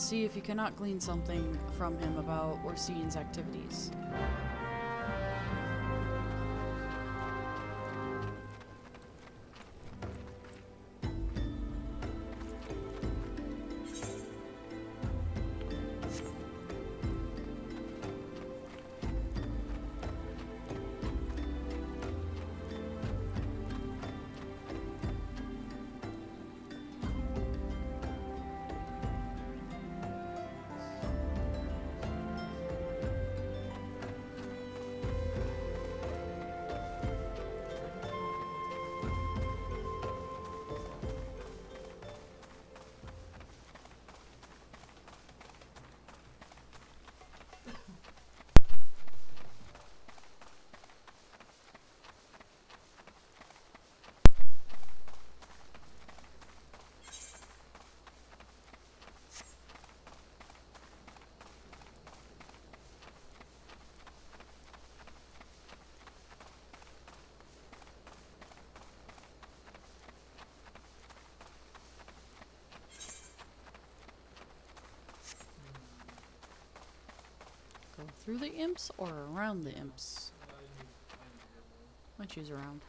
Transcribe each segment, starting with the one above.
see if you cannot glean something from him about Orsine's activities. Go through the imps or around the imps? I choose around.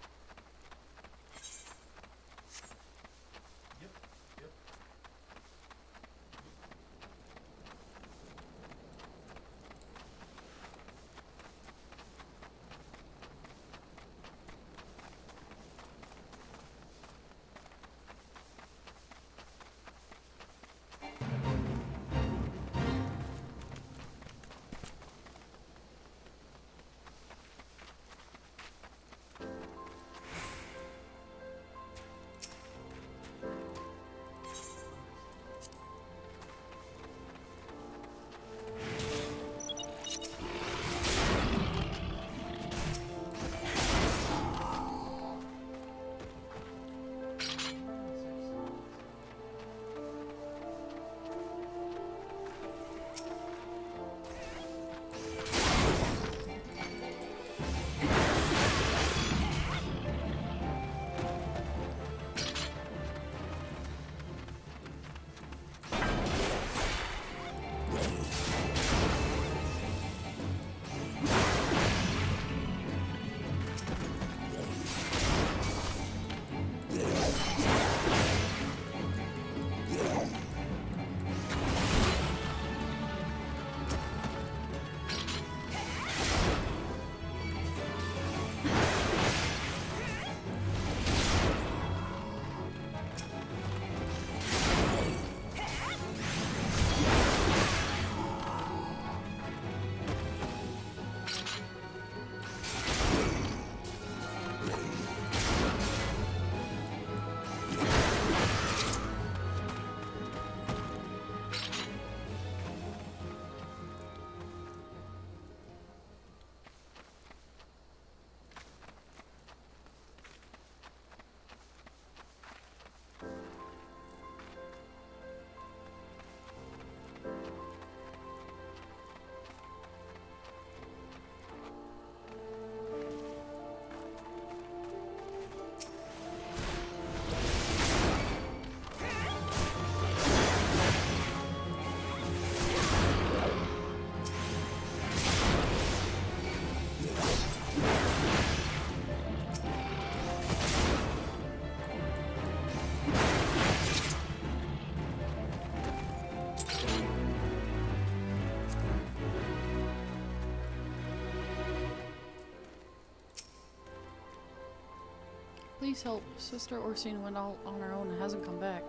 Please help. Sister Orsine went out on her own and hasn't come back.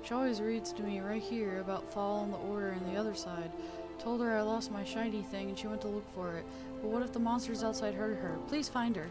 She always reads to me right here about Fall and the Order and the other side. Told her I lost my shiny thing and she went to look for it. But what if the monsters outside hurt her? Please find her.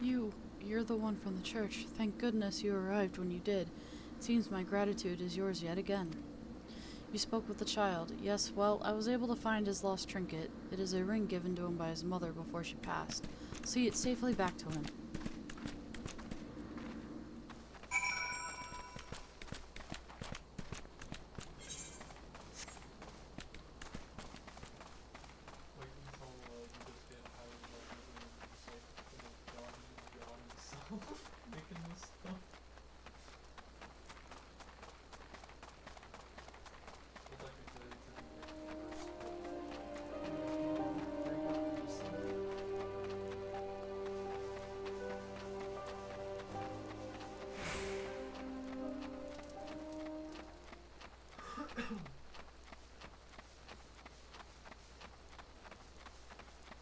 You're the one from the church. Thank goodness you arrived when you did. It seems my gratitude is yours yet again. You spoke with the child. Yes, well, I was able to find his lost trinket. It is a ring given to him by his mother before she passed. See it safely back to him. Wait until you just get higher level and just like John himself making this stuff. But technically it's in reverse, but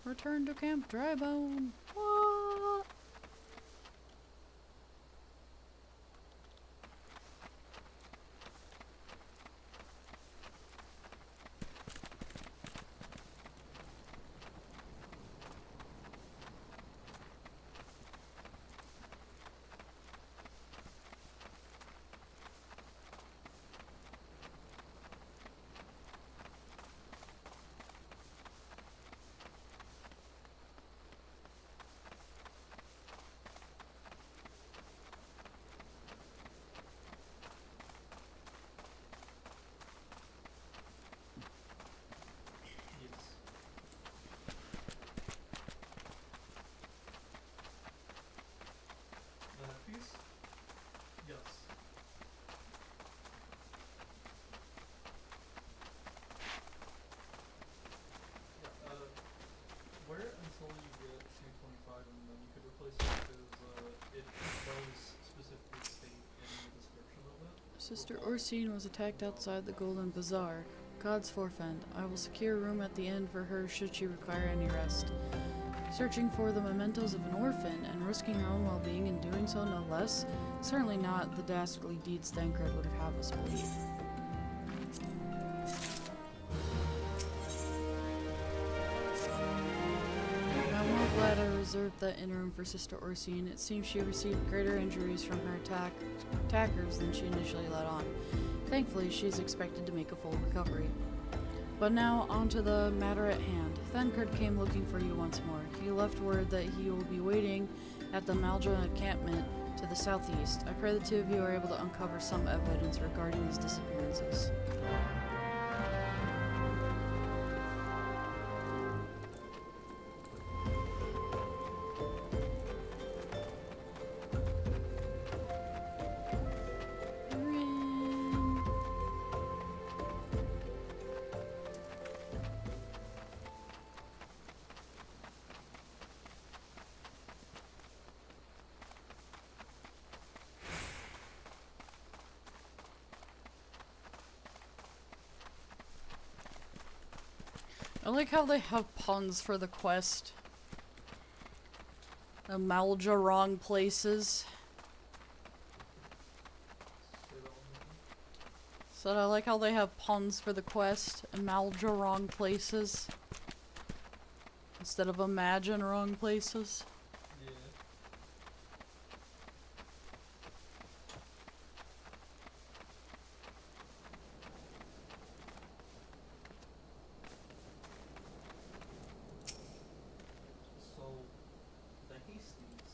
Return to Camp Drybone. What? yes. That piece? Yes. Yeah, wear it until you get to 25 and then you could replace it because it does specifically state in the description of it. Sister Orsine was attacked outside the Golden Bazaar. God's forefend. I will secure a room at the inn for her should she require any rest. Searching for the mementos of an orphan and risking her own well-being in doing so no less? Certainly not the dastardly deeds Thancred would have us believe. I'm more glad I reserved that inn room for Sister Orsine. It seems she received greater injuries from her attackers than she initially let on. Thankfully, she is expected to make a full recovery. But now, on to the matter at hand. Thancred came looking for you once more. He left word that he will be waiting at the Maldra encampment to the southeast. I pray the two of you are able to uncover some evidence regarding his disappearances. I like how they have puns for the quest. Amalja wrong places. Say that one more time. So I like how they have puns for the quest. Amalja wrong places. Instead of imagine wrong places. Yeah. So, the Hastings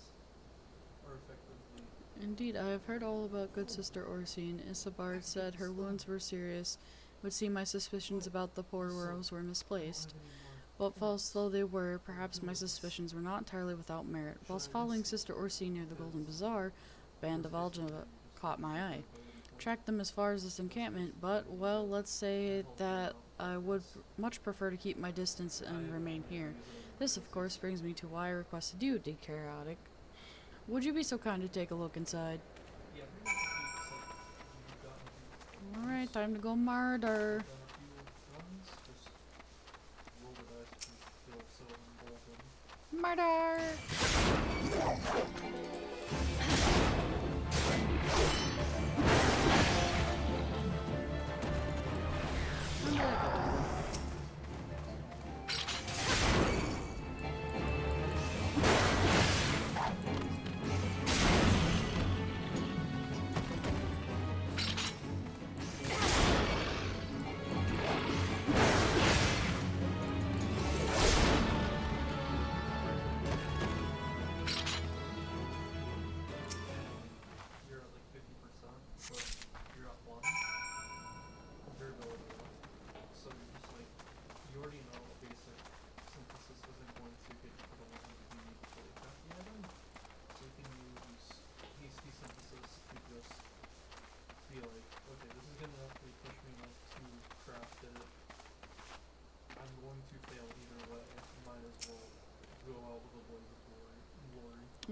are effectively. Indeed, I have heard all about good Sister Orsine. Isabard said her wounds were serious. Would seem my suspicions about the poor Rose were misplaced. But false though they were, perhaps my suspicions were not entirely without merit. Whilst following Sister Orsine near the Golden Bazaar, a band of Alja caught my eye. Tracked them as far as this encampment, but, well, let's say that I would much prefer to keep my distance and remain here. This, of course, brings me to why I requested you, Dick Chaotic. Would you be so kind to take a look inside? Yeah, pretty much you've gotten a few Alright, time to go murder. done a few runs, just roll the dice to feel so emboldened. Murder!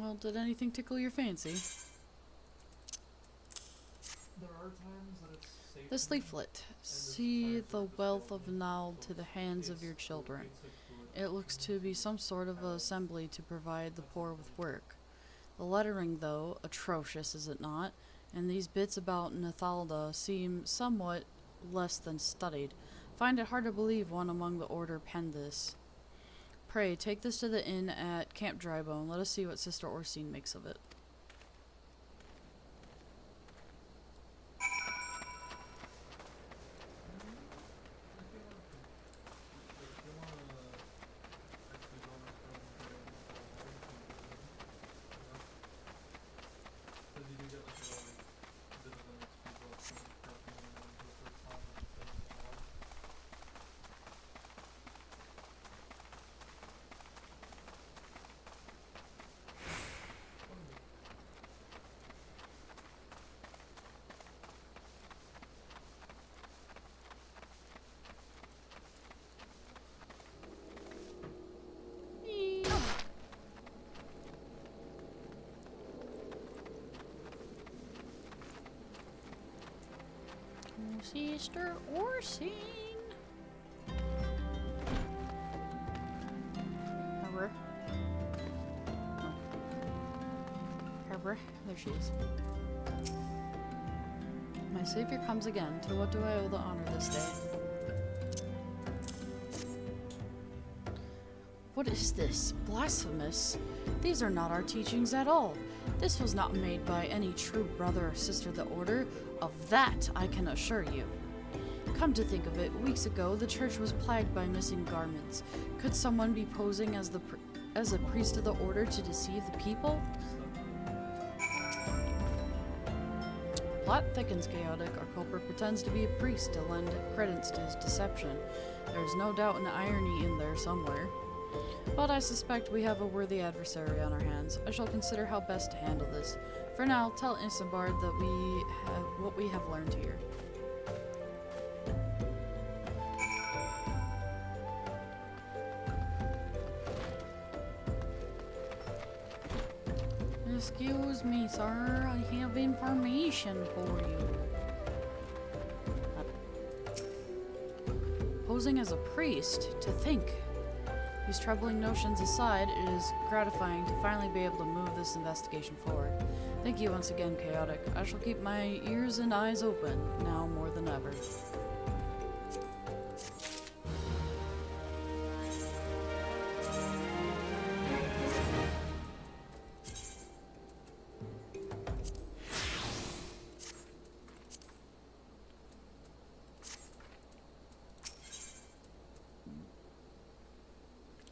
Well, did anything tickle your fancy? There are times that it's safe. This leaflet. See the wealth of knowledge to the hands of your children. It looks to be some sort of assembly to provide the poor with work. The lettering, though, atrocious, is it not? And these bits about Nathalda seem somewhat less than studied. Find it hard to believe one among the order penned this. Pray, take this to the inn at Camp Drybone. Let us see what Sister Orsine makes of it. Sister Orsine. Herbert. Herbert. There she is. My savior comes again. To what do I owe the honor this day? What is this? Blasphemous? These are not our teachings at all. This was not made by any true brother or sister of the order. Of that I can assure you. Come to think of it, weeks ago the church was plagued by missing garments. Could someone be posing as a priest of the order to deceive the people? Plot thickens chaotic. Our culprit pretends to be a priest to lend credence to his deception. There is no doubt an irony in there somewhere. But I suspect we have a worthy adversary on our hands. I shall consider how best to handle this. For now, tell Isambard that what we have learned here. Excuse me, sir. I have information for you. Posing as a priest, to think. These troubling notions aside, it is gratifying to finally be able to move this investigation forward. Thank you once again, Chaotic. I shall keep my ears and eyes open, now more than ever.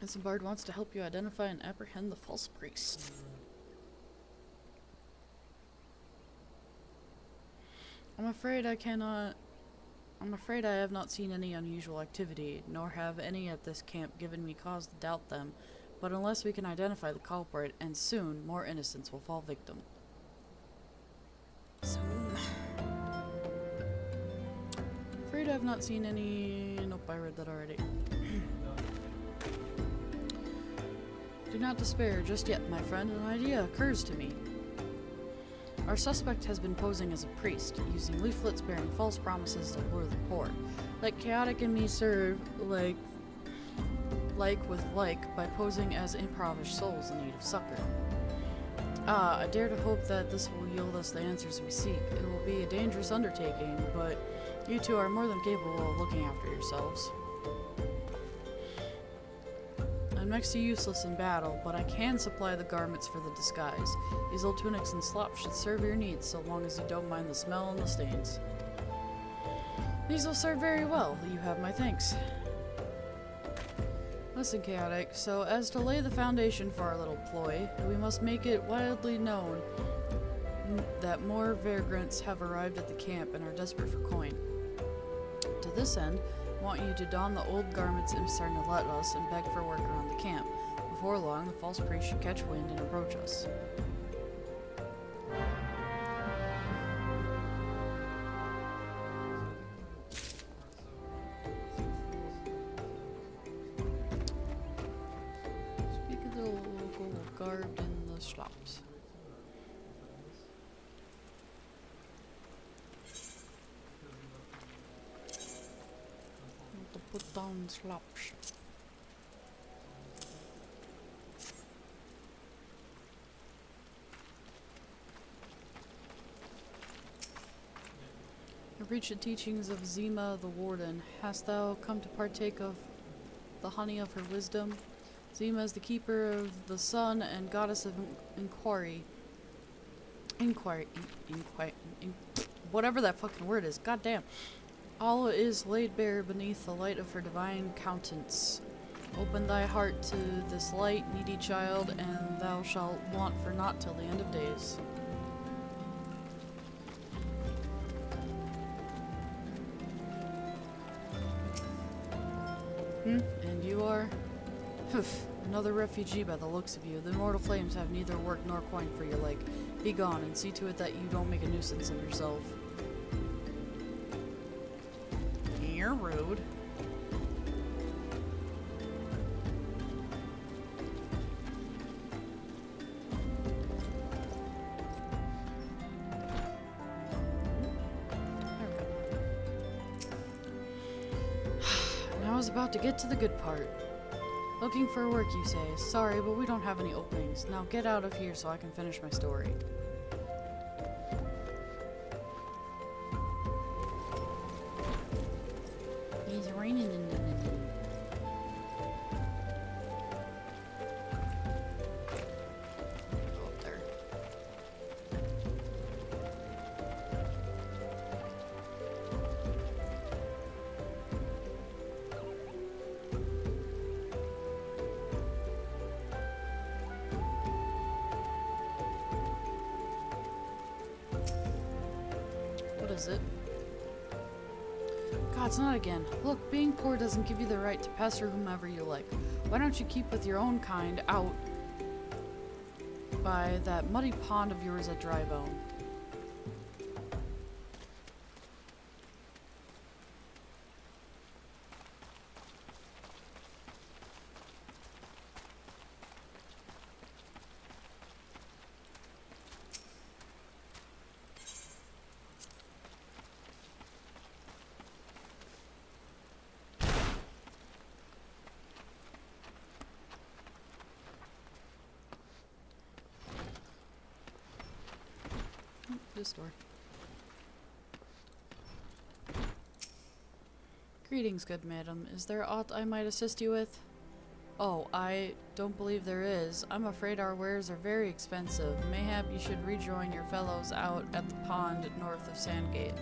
Isambard wants to help you identify and apprehend the false priest. I'm afraid I have not seen any unusual activity, nor have any at this camp given me cause to doubt them, but unless we can identify the culprit, and soon, more innocents will fall victim. Soon. Afraid I have not seen any... Nope, I read that already. Do not despair just yet, my friend. An idea occurs to me. Our suspect has been posing as a priest, using leaflets bearing false promises to lure the poor. Let Chaotic and me serve like with like by posing as impoverished souls in need of succor. I dare to hope that this will yield us the answers we seek. It will be a dangerous undertaking, but you two are more than capable of looking after yourselves. I'm next to useless in battle, but I can supply the garments for the disguise. These old tunics and slops should serve your needs, so long as you don't mind the smell and the stains. These will serve very well. You have my thanks. Listen, Chaotic, so as to lay the foundation for our little ploy, we must make it widely known that more vagrants have arrived at the camp and are desperate for coin. To this end, I want you to don the old garments Imsar let us and beg for work around the camp. Before long, the false priest should catch wind and approach us. Speak of the circle garbed in the slops. To put down slops. I reached the teachings of Zima the Warden. Hast thou come to partake of the honey of her wisdom? Zima is the keeper of the sun and goddess of inquiry. Whatever that fucking word is. Goddamn. All is laid bare beneath the light of her divine countenance. Open thy heart to this light, needy child, and thou shalt want for naught till the end of days. And you are? Another refugee by the looks of you. The immortal flames have neither work nor coin for your leg. Be gone, and see to it that you don't make a nuisance of yourself. You're rude. Now I was about to get to the good part. Looking for work, you say. Sorry, but we don't have any openings. Now get out of here so I can finish my story. It's raining in the Go up there. What is it? God, it's not again. Look, being poor doesn't give you the right to pester whomever you like. Why don't you keep with your own kind out by that muddy pond of yours at Drybone? This door. Greetings, good madam. Is there aught I might assist you with? Oh, I don't believe there is. I'm afraid our wares are very expensive. Mayhap you should rejoin your fellows out at the pond north of Sandgate.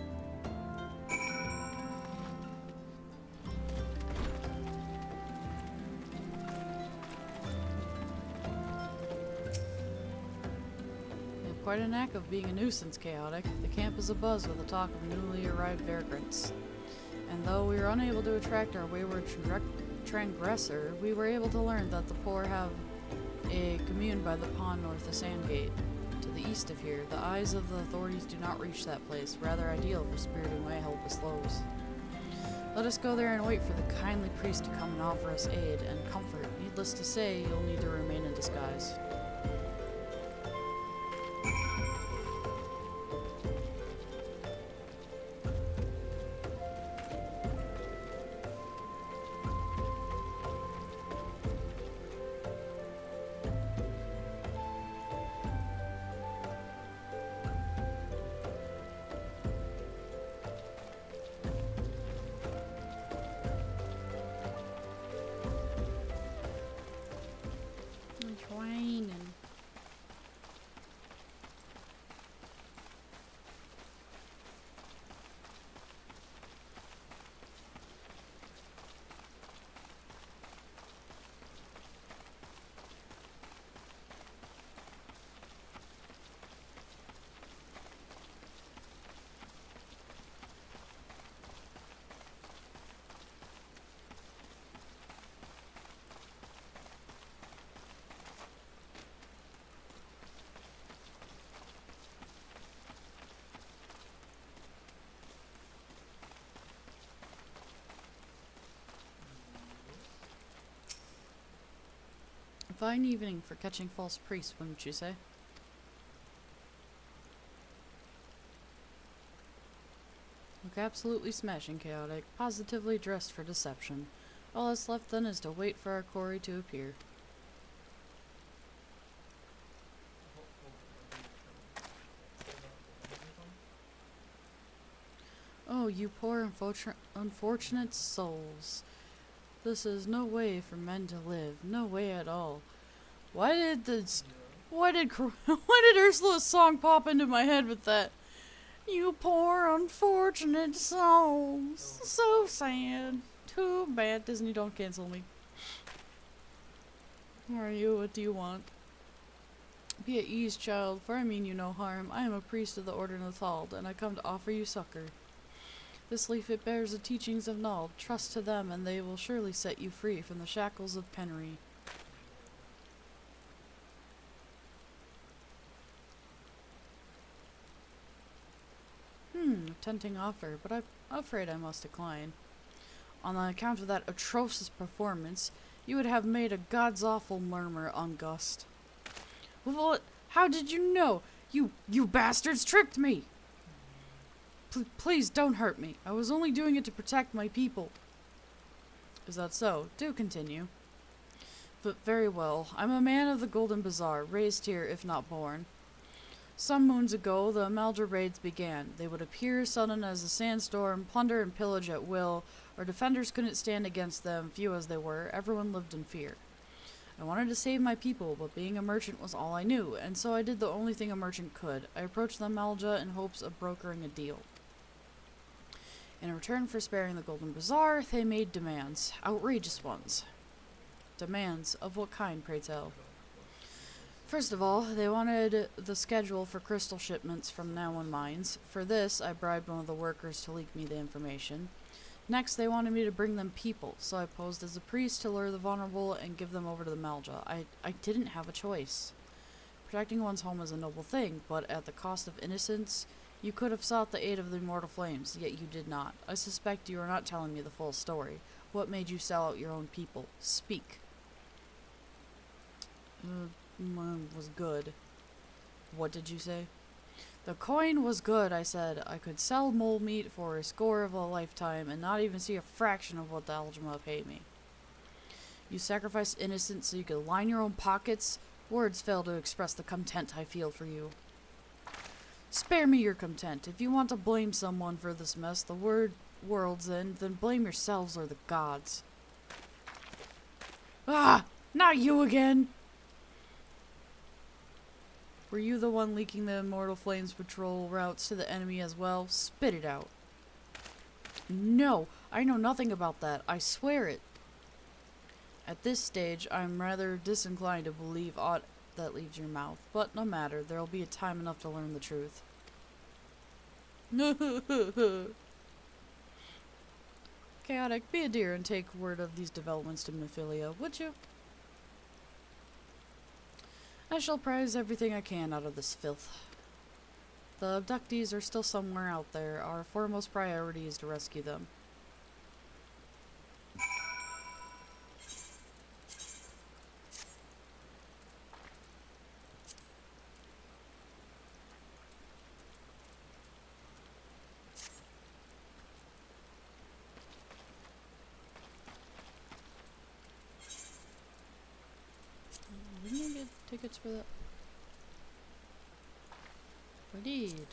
Quite a knack of being a nuisance, Chaotic. The camp is abuzz with the talk of newly arrived vagrants. And though we were unable to attract our wayward transgressor, we were able to learn that the poor have a commune by the pond north of Sandgate. To the east of here, the eyes of the authorities do not reach that place, rather ideal for spiriting away helpless lows. Let us go there and wait for the kindly priest to come and offer us aid and comfort. Needless to say, you'll need to remain in disguise. Raining. Fine evening for catching false priests, wouldn't you say? Look absolutely smashing chaotic, positively dressed for deception. All that's left then is to wait for our quarry to appear. Oh, you poor unfortunate souls. This is no way for men to live. No way at all. Why did why did Ursula's song pop into my head with that? You poor unfortunate souls. So sad. Too bad. Disney, don't cancel me. Who are you? What do you want? Be at ease, child, for I mean you no harm. I am a priest of the Order Nathald, and I come to offer you succor. This leaflet bears the teachings of Nald. Trust to them, and they will surely set you free from the shackles of penury. A tempting offer, but I'm afraid I must decline. On account of that atrocious performance, you would have made a god's awful murmur on Gust. What? How did you know? You bastards tricked me! Please don't hurt me. I was only doing it to protect my people. Is that so? Do continue. But very well. I'm a man of the Golden Bazaar, raised here if not born. Some moons ago, the Amalja raids began. They would appear sudden as a sandstorm, plunder and pillage at will. Our defenders couldn't stand against them, few as they were. Everyone lived in fear. I wanted to save my people, but being a merchant was all I knew, and so I did the only thing a merchant could. I approached the Amalja in hopes of brokering a deal. In return for sparing the Golden Bazaar, they made demands. Outrageous ones. Demands? Of what kind, pray tell? First of all, they wanted the schedule for crystal shipments from Nawan mines. For this, I bribed one of the workers to leak me the information. Next, they wanted me to bring them people, so I posed as a priest to lure the vulnerable and give them over to the Malja. I didn't have a choice. Protecting one's home is a noble thing, but at the cost of innocence, you could have sought the aid of the immortal flames, yet you did not. I suspect you are not telling me the full story. What made you sell out your own people? Speak. Was good. What did you say? The coin was good, I said. I could sell mole meat for a score of a lifetime and not even see a fraction of what the Aljama paid me. You sacrificed innocence so you could line your own pockets? Words fail to express the contempt I feel for you. Spare me your contempt. If you want to blame someone for this mess, the world's end, then blame yourselves or the gods. Ah! Not you again! Were you the one leaking the Immortal Flames patrol routes to the enemy as well? Spit it out. No, I know nothing about that. I swear it. At this stage, I'm rather disinclined to believe aught that leaves your mouth. But no matter, there'll be a time enough to learn the truth. Chaotic, be a dear and take word of these developments to Mephilia, would you? I shall prize everything I can out of this filth. The abductees are still somewhere out there. Our foremost priority is to rescue them. Didn't I get tickets for that? I did.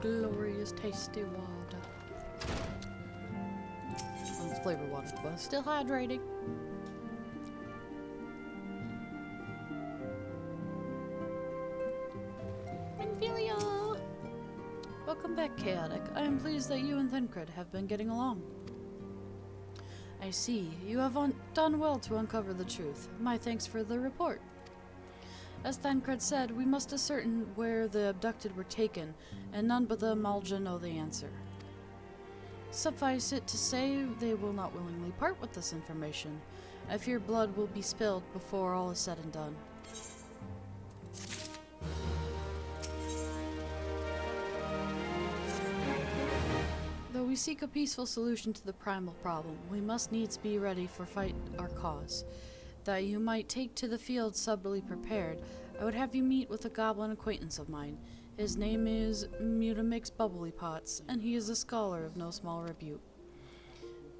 glorious tasty water. Well, it's flavored water, but still hydrating. Ophelia! Welcome back, Chaotic. I am pleased that you and Thancred have been getting along. I see. You have done well to uncover the truth. My thanks for the report. As Thancred said, we must ascertain where the abducted were taken, and none but the Amalja know the answer. Suffice it to say, they will not willingly part with this information. I fear blood will be spilled before all is said and done. Though we seek a peaceful solution to the primal problem, we must needs be ready for fight our cause. That you might take to the field subtly prepared, I would have you meet with a goblin acquaintance of mine. His name is Mutamix Bubbly Pots, and he is a scholar of no small repute.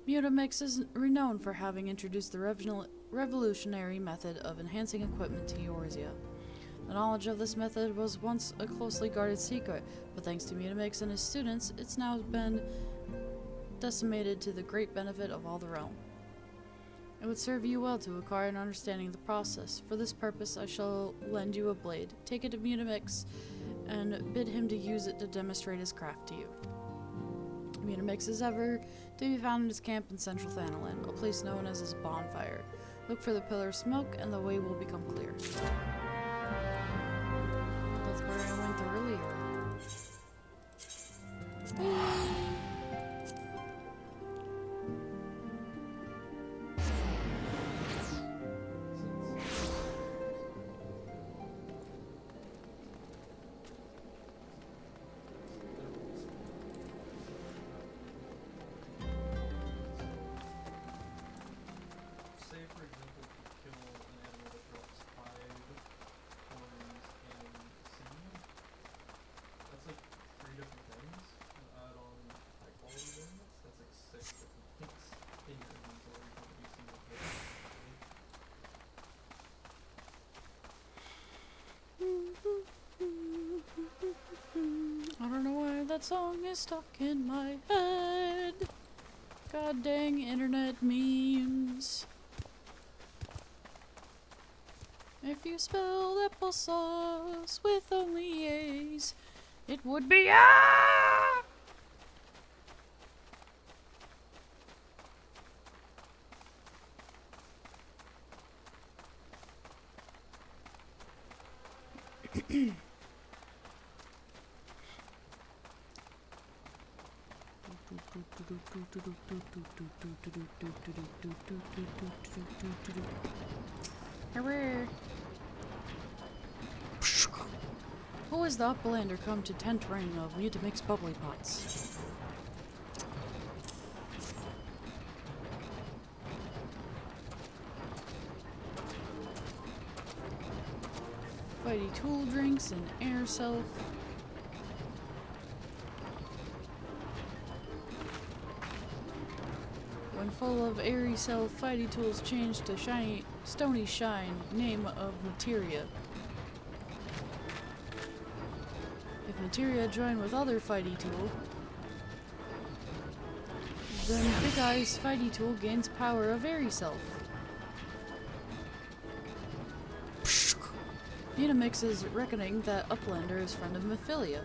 Mutamix is renowned for having introduced the revolutionary method of enhancing equipment to Eorzea. The knowledge of this method was once a closely guarded secret, but thanks to Mutamix and his students, it's now been decimated to the great benefit of all the realm. It would serve you well to acquire an understanding of the process. For this purpose, I shall lend you a blade. Take it to Mutamix and bid him to use it to demonstrate his craft to you. Mutamix is ever to be found in his camp in central Thanalan, a place known as his bonfire. Look for the pillar of smoke, and the way will become clear. That's where I went earlier. Say, for example, if you kill an animal that drops 5 horns and sinew, that's like 3 different things. And add on high quality ornaments, that's like 6 different things in your inventory for every single kill. I don't know why that song is stuck in my head. God dang internet memes. If you spelled applesauce with only A's, it would be ah! Hooray. Who is the Uplander come to tent ring of Mutamix Bubbly Pots? Fighty tool drinks and air self. When full of airy self, fighty tools change to shiny, stony shine, name of materia. If materia join with other fighty tool, then Big Eye's fighty tool gains power of airy self. Mutamix is reckoning that Uplander is friend of Mephilia.